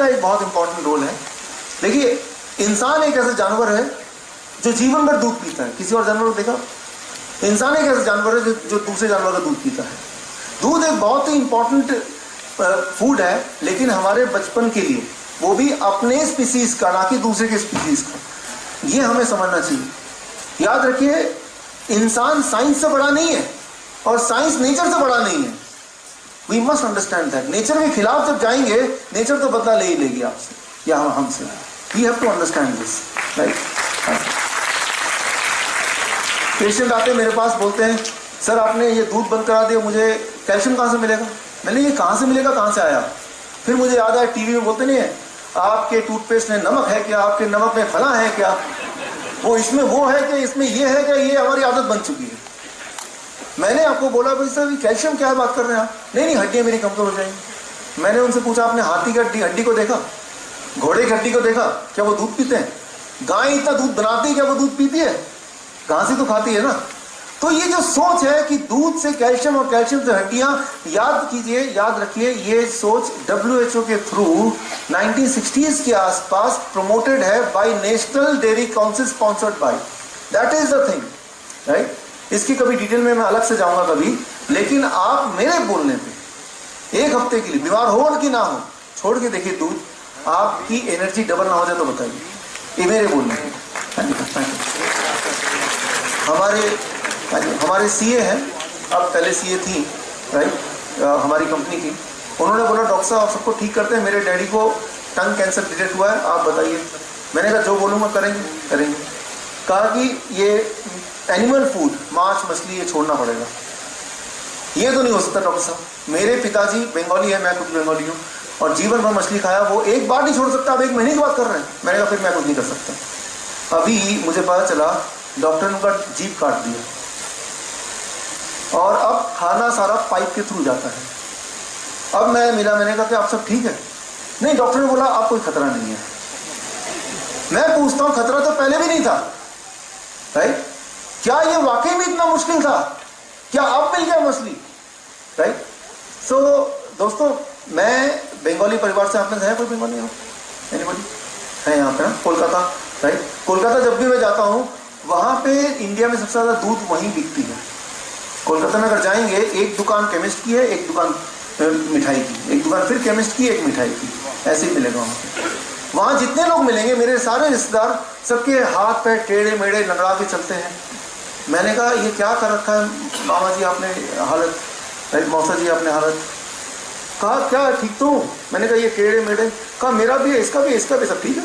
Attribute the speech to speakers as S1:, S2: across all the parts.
S1: का एक बहुत इंपॉर्टेंट रोल है। देखिए, इंसान एक ऐसा जानवर है जो जीवन भर दूध पीता है। किसी और जानवर को देखा? इंसान एक ऐसा जानवर है जो दूसरे जानवर का दूध पीता है। दूध एक बहुत ही इंपॉर्टेंट फूड है, लेकिन हमारे बचपन के लिए, वो भी अपने स्पीसीज का, ना कि दूसरे के स्पीसीज का। ये हमें समझना चाहिए। याद रखिए, इंसान साइंस से बड़ा नहीं है और साइंस नेचर से बड़ा नहीं है। We must understand that. Nature के खिलाफ जब जाएंगे, नेचर तो बदला ले ही लेगी आपसे या हमसे। We have to understand this, right. Patient आते हैं मेरे पास, बोलते हैं सर आपने ये दूध बंद करा दिया, मुझे कैल्शियम कहाँ से मिलेगा? मैंने ये कहाँ से मिलेगा, कहाँ से आया? फिर मुझे याद आया, टीवी में बोलते नहीं है, आपके टूथपेस्ट में नमक है क्या, आपके नमक में फला है क्या, वो इसमें वो है क्या, इसमें ये है क्या, ये हमारी आदत बन चुकी है। मैंने आपको बोला भाई सर कैल्शियम क्या बात कर रहे हैं आप? नहीं हड्डियाँ मेरी कमजोर हो जाएंगी। मैंने उनसे पूछा आपने हाथी की हड्डी को देखा, घोड़े की हड्डी को देखा, क्या वो दूध पीते हैं? गाय इतना दूध बनाती है, क्या वो दूध पीती है? घास ही तो खाती है ना। तो ये जो सोच है कि दूध से कैल्शियम और कैल्शियम से हड्डियां, याद कीजिए, याद रखिए, ये सोच WHO के थ्रू 1960s के आसपास प्रमोटेड है by national dairy council, sponsored by. That is the thing, right. इसकी कभी डिटेल में मैं अलग से जाऊंगा कभी, लेकिन आप मेरे बोलने पे एक हफ्ते के लिए बीमार हो कि ना हो, छोड़ के देखिए दूध, आपकी एनर्जी डबल ना हो जाए तो बताइए। ये मेरे बोलने पे। हमारे सीए हैं, अब पहले सीए थी, राइट, हमारी कंपनी की। उन्होंने बोला डॉक्टर साहब आप सबको ठीक करते हैं, मेरे डैडी को टंग कैंसर डिटेक्ट हुआ है, आप बताइए। मैंने कहा जो बोलूँगा करेंगे। कहा कि ये एनिमल फूड, मांस मछली, ये छोड़ना पड़ेगा। ये तो नहीं हो सकता डॉक्टर साहब, मेरे पिताजी बंगाली है, मैं खुद बंगाली हूँ, और जीवन भर मछली खाया, वो एक बार नहीं छोड़ सकता, अब 1 महीने की बात कर रहे हैं। मैंने कहा फिर मैं कुछ नहीं कर सकता। अभी मुझे पता चला डॉक्टर ने उनका जीभ काट दिया और अब खाना सारा पाइप के थ्रू जाता है। अब मैं मिला, मैंने कहा कि आप सब ठीक है? नहीं, डॉक्टर ने बोला आप कोई खतरा नहीं है। मैं पूछता हूँ खतरा तो पहले भी नहीं था, राइट? क्या ये वाकई में इतना मुश्किल था? क्या अब मिल गया मछली, राइट? सो दोस्तों, मैं बंगाली परिवार से, आप में है कोई बंगाली? एनीबॉडी है यहाँ पे ना? कोलकाता, राइट। कोलकाता जब भी मैं जाता हूँ, वहाँ पे इंडिया में सबसे ज़्यादा दूध वहीं बिकती है। कोलकाता में अगर जाएंगे, एक दुकान केमिस्ट की है, एक दुकान मिठाई की, एक दुकान फिर केमिस्ट की, एक मिठाई की, ऐसे ही मिलेगा वहाँ पे। वहाँ जितने लोग मिलेंगे, मेरे सारे रिश्तेदार, सबके हाथ पैर टेढ़े मेढ़े लंगड़ा के चलते हैं। मैंने कहा ये क्या कर रखा है मामा जी आपने हालत, राइट, मौसा जी आपने हालत? कहा क्या ठीक तो? मैंने कहा ये टेढ़े मेढ़े। कहा मेरा भी है, इसका भी, सब ठीक है।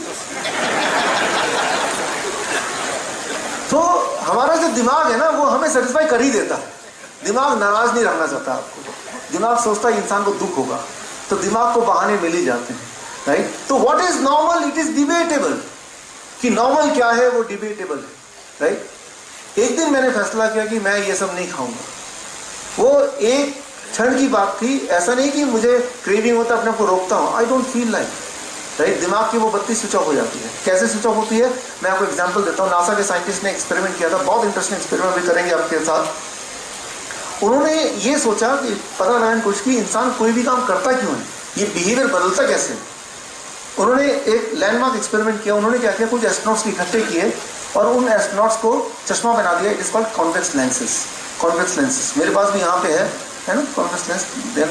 S1: तो हमारा जो दिमाग है ना, वो हमें सेटिस्फाई कर ही देता है। दिमाग नाराज नहीं रखना चाहता आपको। दिमाग सोचता है इंसान को दुख होगा, तो दिमाग को बहाने मिल ही जाते हैं, राइट। तो what is normal? It is debatable. कि नॉर्मल क्या है वो डिबेटेबल है, राइट। एक दिन मैंने फैसला किया कि मैं ये सब नहीं खाऊंगा। वो एक क्षण की बात थी, ऐसा नहीं कि मुझे क्रेविंग होता अपने आप को रोकता हूँ, I don't feel like, right. दिमाग की वो बत्ती स्विच ऑफ हो जाती है। कैसे स्विच ऑफ होती है, मैं आपको एग्जांपल देता हूँ। नासा के साइंटिस्ट ने एक्सपेरिमेंट किया था, बहुत इंटरेस्टिंग एक्सपेरिमेंट भी करेंगे आपके साथ। उन्होंने ये सोचा कि पता लगाने की कोशिश की इंसान कोई भी काम करता क्यों है, ये बिहेवियर बदलता कैसे। उन्होंने एक लैंडमार्क एक्सपेरिमेंट किया। उन्होंने क्या किया, कुछ एस्ट्रोनॉट्स इकट्ठे किए और उन एस्ट्रोनॉट्स को चश्मा बना दिया। It is called convex lenses. मेरे पास भी यहाँ पे है ना कॉन्वेक्स लेंस। देन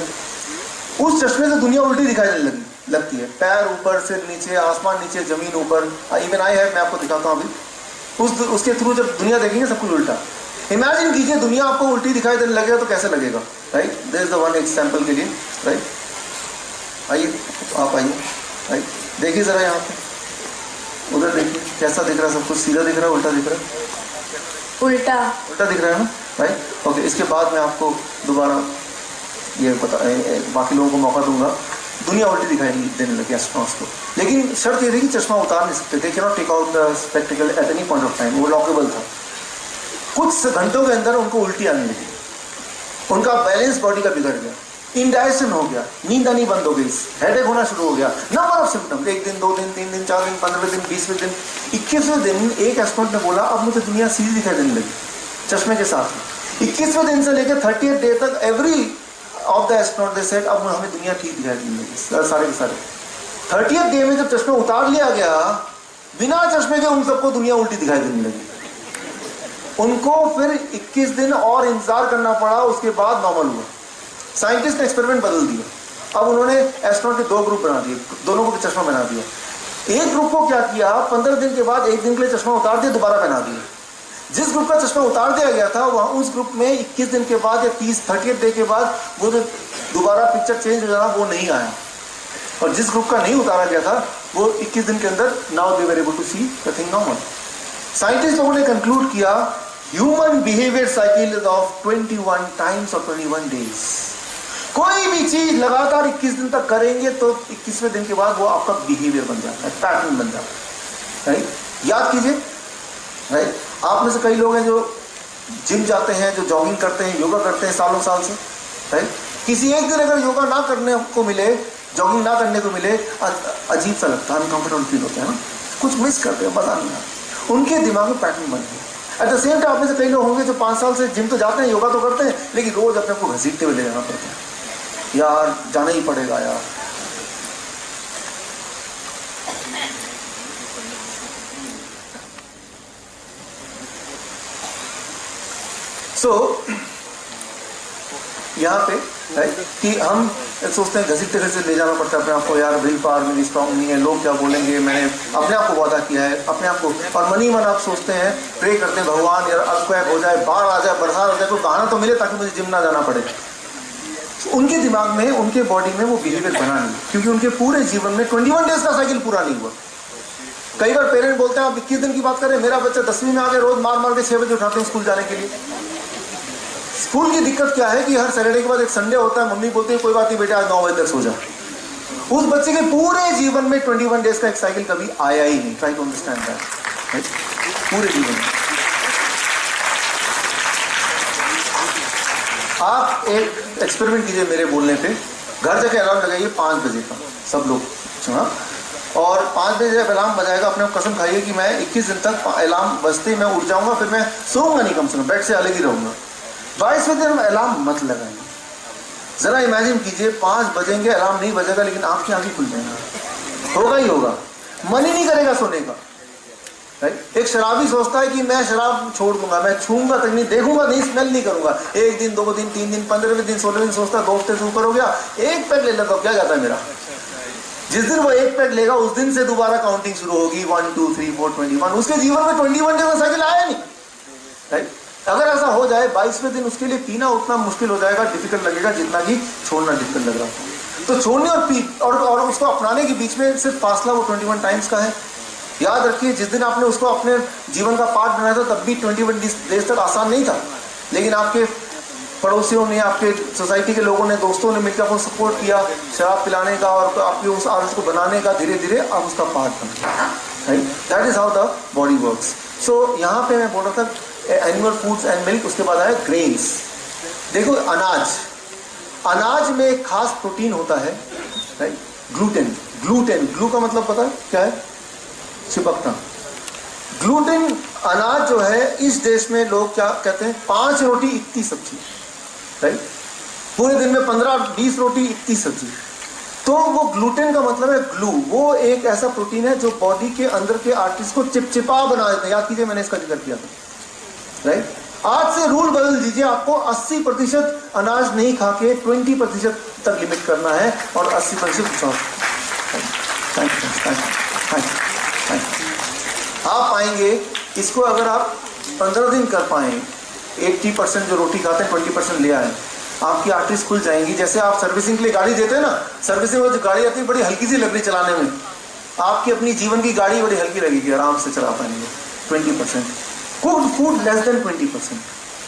S1: उस चश्मे से दुनिया उल्टी दिखाई देने लगती है, पैर ऊपर से नीचे, आसमान नीचे, जमीन ऊपर। इवन आई है, मैं आपको दिखाता हूँ अभी। उसके थ्रू जब दुनिया देखेंगे सब कुछ उल्टा। इमेजिन कीजिए दुनिया आपको उल्टी दिखाई देने लगेगा तो कैसे लगेगा, right. This is the one example के लिए, राइट। आइए आप आइए, राइट। देखिए जरा यहाँ पे, उधर देखिए कैसा दिख रहा है, सब कुछ सीधा दिख रहा है, उल्टा दिख रहा है? उल्टा दिख रहा है ना, राइट। ओके, इसके बाद मैं आपको दोबारा ये बाकी लोगों को मौका दूंगा। दुनिया उल्टी दिखाई देने लगी एस्ट्रोनॉट्स को, लेकिन शर्त ये थी कि चश्मा उतार नहीं सकते, they can not take out the spectacle at any point of time. वो लॉकेबल था। कुछ घंटों के अंदर उनको उल्टी आने लगी, उनका बैलेंस बॉडी का बिगड़ गया, इंडाइजेशन हो गया, नींद आनी बंद हो गई, हेडेक होना शुरू हो गया, नंबर ऑफ सिम्टम्स। 1 दिन, 2 दिन, 3 दिन, 4 दिन, 15 दिन, 20वें दिन, 21वें दिन एक एस्ट्रोनॉट ने बोला अब मुझे दुनिया सीधी दिखाई देने लगी चश्मे के साथ। 21वें दिन से लेकर 30th डे तक every of the astronaut they said अब हमें दुनिया ठीक दिखाई देने लगी, सारे के सारे। 30th डे में जब चश्मा उतार लिया गया, बिना चश्मे के उन सबको दुनिया उल्टी दिखाई देने लगी। उनको फिर 21 दिन और इंतजार करना पड़ा, उसके बाद नॉर्मल हुआ। साइंटिस्ट ने एक्सपेरिमेंट बदल दिया। अब उन्होंने एस्ट्रोनॉट के 2 ग्रुप बना दिए, दोनों को चश्मा बना दिया। एक ग्रुप को क्या किया, 15 दिन के बाद 1 दिन के लिए चश्मा उतार दिया, दोबारा पहना दिया। जिस ग्रुप का चश्मा उतार दिया गया था, वहां उस ग्रुप में 21 दिन के बाद या 30th डे के बाद वो जो दोबारा पिक्चर चेंज हो जाना, वो नहीं आया। और जिस ग्रुप का नहीं उतारा गया था, वो 21 दिन के अंदर now they were able to see the thing normal. Scientist लोगों ने कंक्लूड किया, human behaviour cycle is of 21 times और 21 डेज। कोई भी चीज लगातार 21 दिन तक करेंगे तो 21वें दिन के बाद वो आपका बिहेवियर बन जाता है, पैटर्न बन जाता है। राइट, याद कीजिए। राइट, आप में से कई लोग हैं जो जिम जाते हैं, जो जॉगिंग करते हैं, योगा करते हैं सालों साल से। राइट, किसी एक दिन अगर योगा ना करने को मिले, जॉगिंग ना करने को मिले, अजीब सा लगता है, अनकंफर्टेबल फील होता है ना, कुछ मिस करते हैं, मजा नहीं आता। उनके दिमाग में पैटर्न बन गया। एट द सेम टाइम आप में से कई लोग होंगे जो 5 साल से जिम तो जाते हैं, योगा तो करते हैं, लेकिन रोज अपने को घसीटते हुए ले जाना पड़ता है, यार जाना ही पड़ेगा यार। यहाँ पे कि हम सोचते हैं घसीटते घसीटते ले जाना पड़ता है अपने आप को, यार विल पावर मेरी स्ट्रांग नहीं है, लोग क्या बोलेंगे, मैंने अपने आप को वादा किया है, अपने आप को। और मन ही मन आप सोचते हैं, प्रे करते हैं, भगवान यार अर्थक्वेक हो जाए, बाढ़ आ जाए, बरसात हो जाए, कोई बहाना तो मिले ताकि मुझे जिम ना जाना पड़े। उनके दिमाग में, उनके बॉडी में वो बिहेवियर बना नहीं, क्योंकि उनके पूरे जीवन में 21 डेज का साइकिल पूरा नहीं हुआ। कई बार पेरेंट बोलते हैं, आप 21 दिन की बात करें, मेरा बच्चा 10वीं में आके रोज मार मार के 6 बजे उठाते हैं स्कूल जाने के लिए। स्कूल की दिक्कत क्या है कि हर सैटरडे के बाद एक संडे होता है, मम्मी बोलती है कोई बात नहीं बेटा, आज 9 बजे तक सो जा। उस बच्चे के पूरे जीवन में 21 डेज का एक साइकिल कभी आया ही नहीं। Try to understand that. पूरे जीवन में आप एक एक्सपेरिमेंट कीजिए मेरे बोलने पे, घर जाके अलार्म लगाइए 5 बजे का, सब लोग सुना, और 5 बजे जब अलार्म बजाएगा, अपने कसम खाइए कि मैं 21 दिन तक अलार्म बजते मैं उठ जाऊंगा, फिर मैं सोऊंगा नहीं, कम से कम बेड से अलग ही रहूंगा। 22वें दिन अलार्म मत लगाइए। जरा इमेजिन कीजिए 5 बजेंगे, अलार्म नहीं बजेगा, लेकिन आपकी आंखें खुल जाएंगी, होगा ही होगा, मन ही नहीं करेगा सोने का। राइट, एक शराबी सोचता है कि मैं शराब छोड़ दूंगा, मैं छूंगा तक नहीं, देखूंगा नहीं, स्मेल नहीं करूंगा। 1 दिन, 2 दिन, 3 दिन, 15वें दिन, 16वें दिन सोचता है 2 हफ्ते से ऊपर हो गया, एक पैक ले लेता हूं, क्या जाता है मेरा। जिस दिन वो एक पैक लेगा, उस दिन से दोबारा काउंटिंग शुरू होगी, 1 2 3 4 21। उसके जीवन में 21 डेज का साइकिल आया नहीं। राइट, अगर ऐसा हो जाए 22वें दिन उसके लिए पीना उतना मुश्किल हो जाएगा, डिफिकल्ट लगेगा, जितना कि छोड़ना डिफिकल्ट लग रहा था। तो छोड़ने और उसको अपनाने के बीच में सिर्फ फासला वो 21 टाइम्स का है। याद रखिए, जिस दिन आपने उसको अपने जीवन का पार्ट बनाया था, तब भी 21 डेज तक आसान नहीं था, लेकिन आपके पड़ोसियों ने, आपके सोसाइटी के लोगों ने, दोस्तों ने मिलकर आपको सपोर्ट किया शराब पिलाने का और आपकी उस आदत को बनाने का। धीरे धीरे आप उसका पार्ट बन गए। Right, that is how the body works. So यहाँ पे मैं बोल रहा था एनिमल फूड्स एंड मिल्क, उसके बाद आया ग्रेन्स। देखो, अनाज में एक खास प्रोटीन होता है, राइट, ग्लूटेन। ग्लू का मतलब पता है क्या है? चिपकना। ग्लूटेन अनाज जो है, इस देश में लोग क्या कहते हैं, 5 रोटी इतनी सब्जी। राइट, पूरे दिन में 15-20 रोटी इतनी सब्जी। तो वो ग्लूटेन का मतलब है ग्लू। वो एक ऐसा प्रोटीन है जो बॉडी के अंदर के आर्टरीज को चिपचिपा बना देता है। याद कीजिए, मैंने इसका जिक्र किया था। राइट, आज से रूल बदल दीजिए, आपको 80% अनाज नहीं खा के 20% तक लिमिट करना है, और 80% आप पाएंगे इसको। अगर आप 15 दिन कर पाए, 80% जो रोटी खाते हैं 20% ले आए, आपकी आर्टरीज खुल जाएंगी। जैसे आप सर्विसिंग के लिए गाड़ी देते हैं ना, सर्विसिंग में जो गाड़ी आती है बड़ी हल्की सी लग रही चलाने में, आपकी अपनी जीवन की गाड़ी बड़ी हल्की लगेगी, आराम से चला पाएंगे। 20% cooked food, less than 20%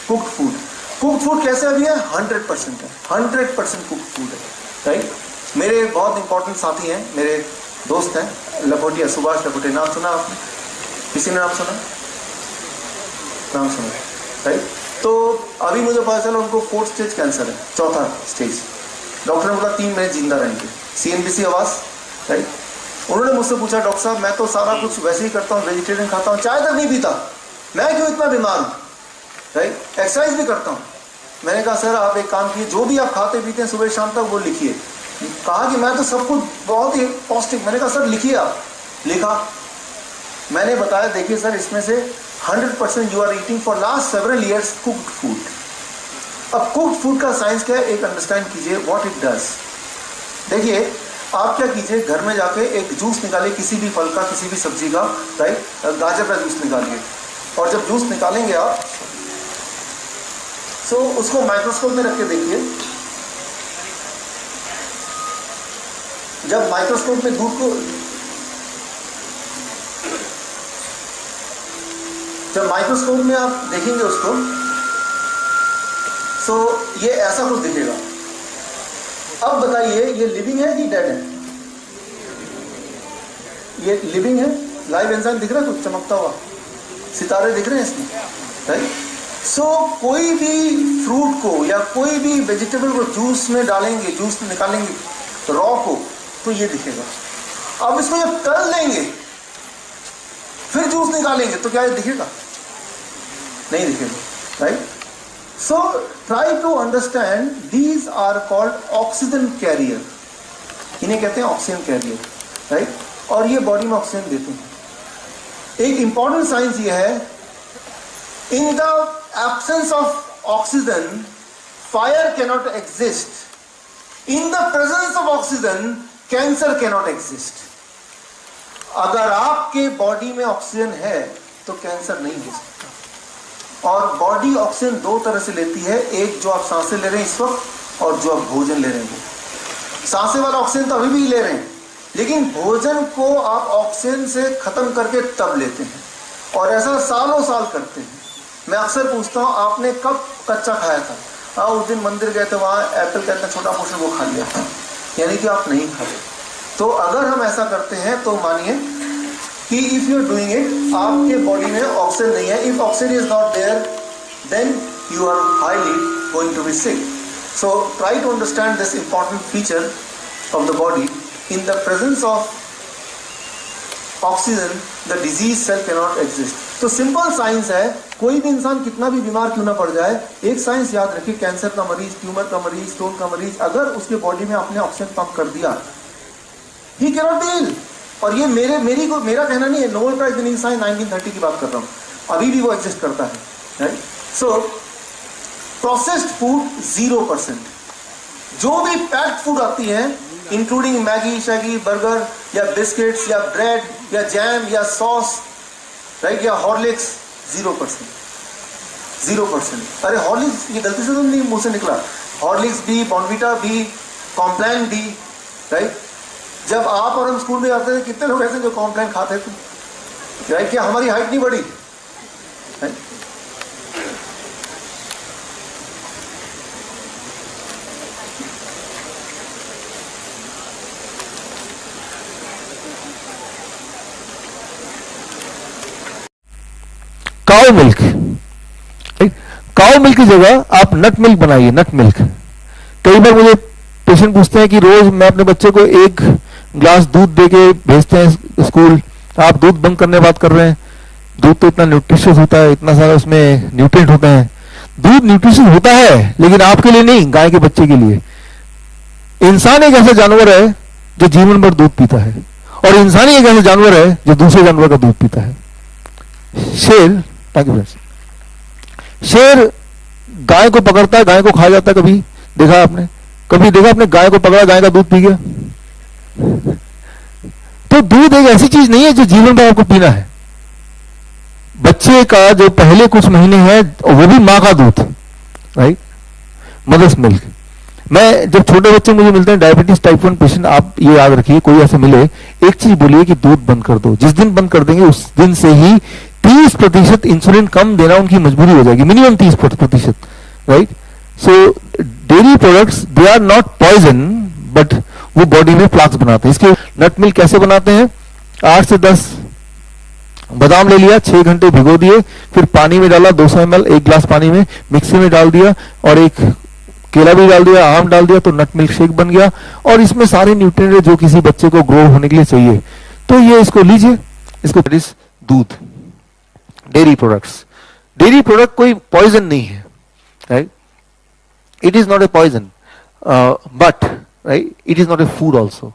S1: cooked food कैसे अभी है? 100% है, 100% कुक्ड फूड है। राइट, मेरे बहुत इंपॉर्टेंट साथी हैं, मेरे दोस्त हैं, लखोटिया, सुभाष लखोटिया, नाम सुना आपने? किसी ने नाम सुना? राइट, तो अभी मुझे पता चला उनको 4th स्टेज कैंसर है, 4था स्टेज। डॉक्टर ने बोला 3 महीने जिंदा रहेंगे। CNBC आवाज। राइट, उन्होंने मुझसे पूछा, डॉक्टर साहब मैं तो सारा कुछ वैसे ही करता हूँ, वेजिटेरियन खाता हूँ, चाय तक नहीं पीता, मैं क्यों इतना बीमार हूँ? राइट, एक्सरसाइज भी करता हूँ। मैंने कहा सर आप एक काम कीजिए, जो भी आप खाते पीते हैं सुबह शाम तक वो लिखिए, कहा कि मैं तो सब कुछ बहुत ही पौष्टिक, मैंने कहा सर लिखिए आप, लिखा, मैंने बताया देखिए सर इसमें से 100% you are eating for last several years cooked food. अब कुक्ड फूड का साइंस क्या है, एक अंडरस्टैंड कीजिए व्हाट इट डज। देखिए आप क्या कीजिए, घर में जाके एक जूस निकालिए किसी भी फल का, किसी भी सब्जी का, राइट, गाजर का जूस निकालिए, और जब जूस निकालेंगे आप तो उसको माइक्रोस्कोप में रख के देखिए। जब माइक्रोस्कोप में दूध को, जब माइक्रोस्कोप में आप देखेंगे उसको, सो ये ऐसा कुछ दिखेगा। अब बताइए ये लिविंग है कि डेड है? ये लिविंग है, लाइव एंजाइम दिख रहा है कुछ चमकता हुआ, सितारे दिख रहे हैं इसमें, राइट। सो कोई भी फ्रूट को या कोई भी वेजिटेबल को जूस में डालेंगे, जूस निकालेंगे रॉ को, तो ये दिखेगा। अब इसको जब तल देंगे फिर जूस निकालेंगे तो क्या ये दिखेगा? नहीं दिखेगा, right. So try to understand, these are called oxygen carrier, इन्हें कहते हैं ऑक्सीजन कैरियर, राइट। और ये बॉडी में ऑक्सीजन देते हैं। एक इंपॉर्टेंट साइंस ये है, in the absence of oxygen fire cannot exist, in the presence of oxygen cancer cannot exist. अगर आपके बॉडी में ऑक्सीजन है तो कैंसर नहीं हो सकता। और बॉडी ऑक्सीजन दो तरह से लेती है, एक जो आप सांसें ले रहे हैं इस वक्त और जो आप भोजन ले रहे हैं। सांसें वाला ऑक्सीजन तो अभी भी ले रहे हैं, लेकिन भोजन को आप ऑक्सीजन से खत्म करके तब लेते हैं, और ऐसा सालों साल करते हैं। मैं अक्सर पूछता हूँ आपने कब कच्चा खाया था? हाँ, उस दिन मंदिर गए थे, वहाँ एप्पल का इतना छोटा पोर्शन वो खा लिया था, यानी कि आप नहीं खाते। तो अगर हम ऐसा करते हैं तो मानिए कि if you are doing it, आपके बॉडी में ऑक्सीजन नहीं है, if oxygen is not there then you are highly going to be sick. So try to understand this important feature of the body. In the presence of oxygen the disease cell cannot exist. तो simple science है, कोई भी इंसान कितना भी बीमार क्यों ना पड़ जाए, एक साइंस याद रखिए, कैंसर का मरीज, ट्यूमर का मरीज, स्टोन का मरीज, अगर उसके बॉडी में आपने ऑक्सीजन पंप कर दिया, ही कैनॉट बी इल। और ये मेरा कहना नहीं है, नोबेल प्राइज विनिंग साइंस 1930 की बात कर रहा हूं, अभी भी वो एग्जिस्ट करता है, राइट। सो प्रोसेस्ड फूड 0%, जो भी पैक्ड फूड आती है इंक्लूडिंग मैगी, शैगी, बर्गर या बिस्किट्स या ब्रेड या जैम या सॉस, राइट, या हॉर्लिक्स, 0%। अरे हॉर्लिक्स, ये गलती से तो नहीं मुंह से निकला, हॉर्लिक्स भी, बॉर्नविटा भी, कॉम्प्लान भी, राइट। जब आप और हम स्कूल में जाते थे कितने लोग ऐसे जो कॉम्प्लान खाते थे, राइट, क्या हमारी हाइट नहीं बढ़ी, right?
S2: Cow milk, cow milk की जगह आप नट मिल्क बनाइए, नट मिल्क। कई बार मुझे पेशेंट पूछते हैं कि रोज मैं अपने बच्चे को 1 ग्लास दूध दे के भेजते हैं स्कूल, आप दूध बंद करने बात कर रहे हैं। दूध तो इतना न्यूट्रिशियस होता है, इतना सारा उसमें न्यूट्रिएंट होते हैं। दूध न्यूट्रिशियस होता है लेकिन आपके लिए नहीं, गाय के बच्चे के लिए। इंसान एक ऐसा जानवर है जो जीवन भर दूध पीता है, और इंसान ही एक ऐसा जानवर है जो दूसरे जानवर का दूध पीता है। शेर, शेर गाय को पकड़ता है, गाय को खा जाता है। कभी देखा आपने? कभी देखा आपने गाय को पकड़ा, गाय का दूध पी गया? तो दूध एक ऐसी चीज नहीं है जो जीवन भर आपको पीना है। बच्चे का जो पहले कुछ महीने है वो भी मां का दूध, राइट, मदर्स मिल्क। मैं जब छोटे बच्चे मुझे मिलते हैं डायबिटीज टाइप 1 पेशेंट, आप ये याद रखिए, कोई ऐसे मिले, एक चीज बोलिए कि दूध बंद कर दो। जिस दिन बंद कर देंगे उस दिन से ही 30% इंसुलिन कम देना उनकी मजबूरी हो जाएगी, minimum 30%, right. So dairy products they are not poison, but वो बॉडी में प्लाक्स बनाते हैं। इसके नट मिल्क कैसे बनाते हैं? 8 से 10 बादाम ले लिया, 6 घंटे भिगो दिए, फिर पानी में डाला 200 ml, 1 ग्लास पानी में, मिक्सी में डाल दिया, और एक केला भी डाल दिया, आम डाल दिया, तो नट मिल्क शेक बन गया। और इसमें सारे न्यूट्रिएंट जो किसी बच्चे को ग्रो होने के लिए चाहिए, तो ये इसको लीजिए, इसको दूध, डेयरी प्रोडक्ट्स। डेयरी प्रोडक्ट कोई पॉइजन नहीं है, right, it is not a poison, but right, it is not a food also,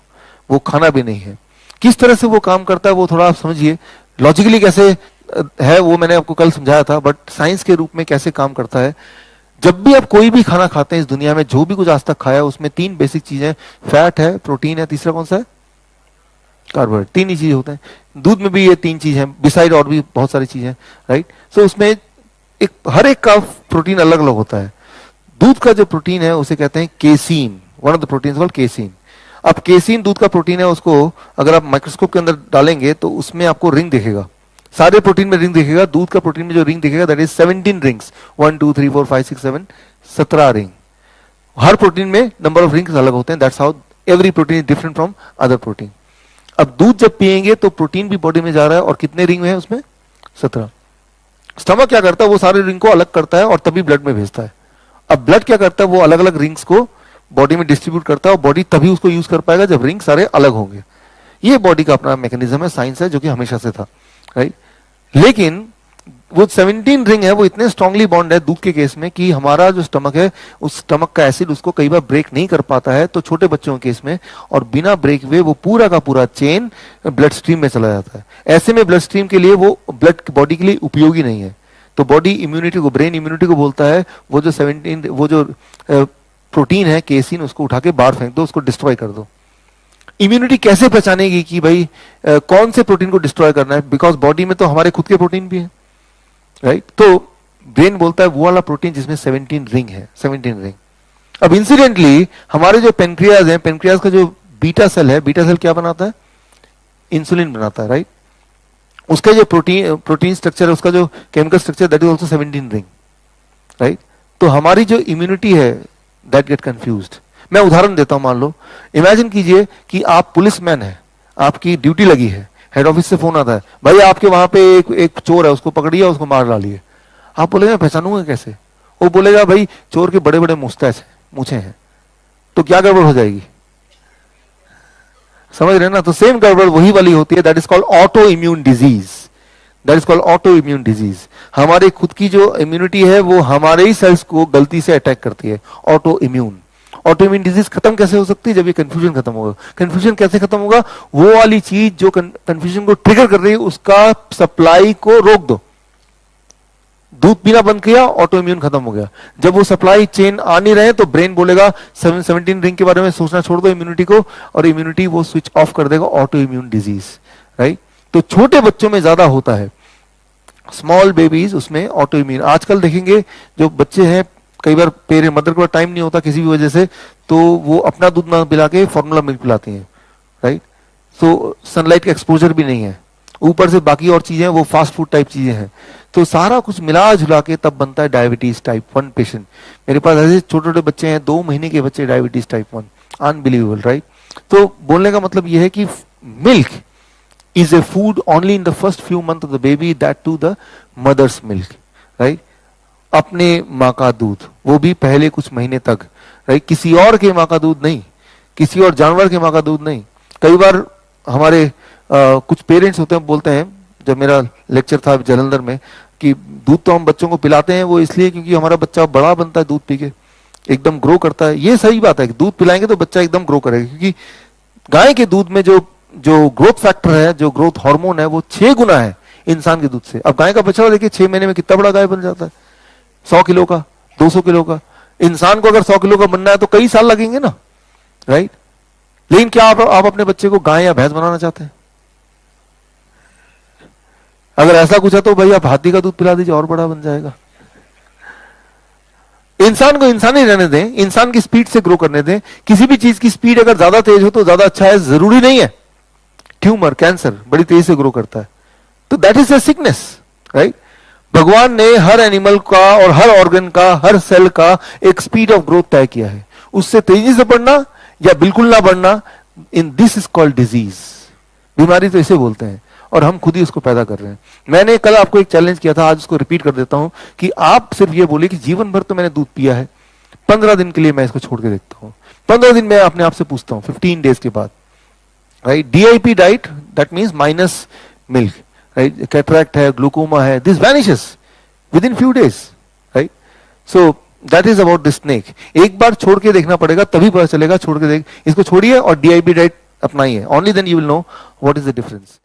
S2: वो खाना भी नहीं है। किस तरह से वो काम करता है वो थोड़ा आप समझिए, लॉजिकली कैसे है वो मैंने आपको कल समझाया था, बट साइंस के रूप में कैसे काम करता है। जब भी आप कोई भी खाना खाते हैं इस दुनिया में, जो भी कुछ आज तक खाया उसमें तीन बेसिक चीजें, फैट है, प्रोटीन है, तीसरा कौन सा है, कार्बोहाइड्रेट, तीन ही चीजें होते हैं। दूध में भी ये तीन चीज है, बिसाइड और भी बहुत सारी चीजें, राइट। सो उसमें एक हर एक का प्रोटीन अलग अलग होता है। दूध का जो प्रोटीन है उसे कहते हैं casein, one of the protein called casein. अब केसीन दूध का प्रोटीन है, उसको अगर आप माइक्रोस्कोप के अंदर डालेंगे तो उसमें आपको रिंग दिखेगा, सारे प्रोटीन में रिंग दिखेगा। दूध का प्रोटीन में जो रिंग दिखेगा that is 17 rings, 1 2 3 4 5 6 7, 17 ring. Her protein में नंबर ऑफ रिंग्स अलग होते हैं, that's how every protein is different from other protein. अब दूध जब पिएंगे तो प्रोटीन भी बॉडी में जा रहा है, और कितने रिंग है उसमें, 17। स्टमक क्या करता है, वो सारे रिंग को अलग करता है और तभी ब्लड में भेजता है। अब ब्लड क्या करता है, वो अलग अलग रिंग्स को बॉडी में डिस्ट्रीब्यूट करता है, और बॉडी तभी उसको यूज कर पाएगा जब रिंग सारे अलग होंगे। ये बॉडी का अपना मैकेनिज्म है, साइंस है, जो कि हमेशा से था, राइट। लेकिन वो 17 रिंग है, वो इतने स्ट्रांगली बॉन्ड है दूध के केस में कि हमारा जो स्टमक है, उस स्टमक का एसिड उसको कई बार ब्रेक नहीं कर पाता है, तो छोटे बच्चों के केस में, और बिना ब्रेक हुए वो पूरा का पूरा चेन ब्लड स्ट्रीम में चला जाता है। ऐसे में ब्लड स्ट्रीम के लिए वो ब्लड बॉडी के लिए उपयोगी नहीं है। तो बॉडी इम्यूनिटी को, ब्रेन इम्यूनिटी को बोलता है वो जो 17 वो जो प्रोटीन है केसीन, उसको उठा के बाहर फेंक दो, उसको डिस्ट्रॉय कर दो। इम्यूनिटी कैसे पहचानेगी कि भाई कौन से प्रोटीन को डिस्ट्रॉय करना है, बिकॉज बॉडी में तो हमारे खुद के प्रोटीन भी है, राइट। तो ब्रेन बोलता है वो वाला प्रोटीन जिसमें 17 रिंग है, 17 रिंग। अब इंसिडेंटली हमारे जो पेनक्रियाज है, पेनक्रियाज का जो बीटा सेल है, बीटा सेल क्या बनाता है, इंसुलिन बनाता है, राइट। उसका जो प्रोटीन स्ट्रक्चर है, उसका जो chemical structure, that is also 17 ring, right. तो हमारी जो इम्यूनिटी है दैट गेट कंफ्यूज्ड। मैं उदाहरण देता हूं, मान लो, इमेजिन कीजिए कि आप पुलिसमैन है, आपकी ड्यूटी लगी है, हेड ऑफिस से फोन आता है, भाई आपके वहां पे एक चोर है, उसको पकड़िए, उसको मार डालिए। आप बोलेंगे मैं पहचानूंगा कैसे? वो बोलेगा भाई चोर के बड़े बड़े मुस्टैच मूछे हैं। तो क्या गड़बड़ हो जाएगी, समझ रहे हैं ना? तो सेम गड़बड़ वही वाली होती है, that is called auto immune disease, that is called auto immune disease. हमारे खुद की जो इम्यूनिटी है वो हमारे ही सेल्स को गलती से अटैक करती है, auto immune. Auto immune disease खत्म कैसे हो सकती है, जब ये कंफ्यूजन खत्म होगा। कंफ्यूजन कैसे खत्म होगा, वो वाली चीज जो कंफ्यूजन को ट्रिगर कर रही है उसका सप्लाई को रोक दो। दूध पीना बंद किया, ऑटो इम्यून खत्म हो गया। जब वो सप्लाई चेन आ नहीं रहे तो ब्रेन बोलेगा 17 रिंग के बारे में सोचना छोड़ दो इम्यूनिटी को, और इम्यूनिटी वो स्विच ऑफ कर देगा, ऑटो इम्यून डिजीज, राइट। तो छोटे बच्चों में ज्यादा होता है, स्मॉल बेबीज उसमें ऑटो इम्यून। आजकल देखेंगे जो बच्चे हैं, कई बार पेरेंट मदर को टाइम नहीं होता किसी भी वजह से, तो वो अपना दूध ना पिला के फॉर्मूला मिल्क पिलाती हैं, राइट। तो सनलाइट का एक्सपोजर भी नहीं है, ऊपर से बाकी और चीजें वो फास्ट फूड टाइप चीजें हैं, तो सारा कुछ मिला जुला के तब बनता है डायबिटीज टाइप 1 पेशेंट। मेरे पास ऐसे छोटे छोटे बच्चे हैं, 2 महीने के बच्चे, डायबिटीज टाइप 1, अनबिलीवेबल, राइट। तो बोलने का मतलब यह है कि milk is a food only in the first few months of the baby, that to the mother's milk, right? अपने माँ का दूध, वो भी पहले कुछ महीने तक, राइट। किसी और के माँ का दूध नहीं, किसी और जानवर के माँ का दूध नहीं। कई बार हमारे कुछ पेरेंट्स होते हैं, बोलते हैं, जब मेरा लेक्चर था जालंधर में, कि दूध तो हम बच्चों को पिलाते हैं वो इसलिए क्योंकि हमारा बच्चा बड़ा बनता है दूध पी के, एकदम ग्रो करता है। ये सही बात है कि दूध पिलाएंगे तो बच्चा एकदम ग्रो करेगा, क्योंकि गाय के दूध में जो ग्रोथ फैक्टर है, जो ग्रोथ हार्मोन है, वो 6 गुना है इंसान के दूध से। अब गाय का बछड़ा देखिए 6 महीने में कितना बड़ा गाय बन जाता है, 100 किलो का, 200 किलो का। इंसान को अगर 100 किलो का बनना है तो कई साल लगेंगे ना, राइट। लेकिन क्या आप अपने बच्चे को गाय या भैंस बनाना चाहते हैं? अगर ऐसा कुछ है तो भाई आप हाथी का दूध पिला दीजिए, और बड़ा बन जाएगा। इंसान को इंसान ही रहने दें, इंसान की स्पीड से ग्रो करने दें। किसी भी चीज की स्पीड अगर ज्यादा तेज हो तो ज्यादा अच्छा है, जरूरी नहीं है। ट्यूमर, कैंसर बड़ी तेजी से ग्रो करता है, तो that is a sickness, right. भगवान ने हर एनिमल का और हर ऑर्गन का, हर सेल का एक स्पीड ऑफ ग्रोथ तय किया है। उससे तेजी से बढ़ना या बिल्कुल ना बढ़ना, in this is called disease. बीमारी तो इसे बोलते हैं, और हम खुद ही उसको पैदा कर रहे हैं। मैंने कल आपको एक चैलेंज किया था, आज उसको रिपीट कर देता हूं, कि आप सिर्फ ये बोले कि जीवन भर तो मैंने दूध पिया है, 15 दिन के लिए मैं इसको छोड़ के देखता हूं। 15 दिन में अपने आप से पूछता हूं, 15 डेज के बाद, right. DIP diet, that means minus milk, right. Cataract है, ग्लूकोमा है, this vanishes with in few days, right. So that is about the snake. एक बार छोड़ के देखना पड़ेगा, तभी पता चलेगा. छोड़ के देख, इसको छोड़िए और DIB डाइट अपनाइए. Only then you will know what is the difference.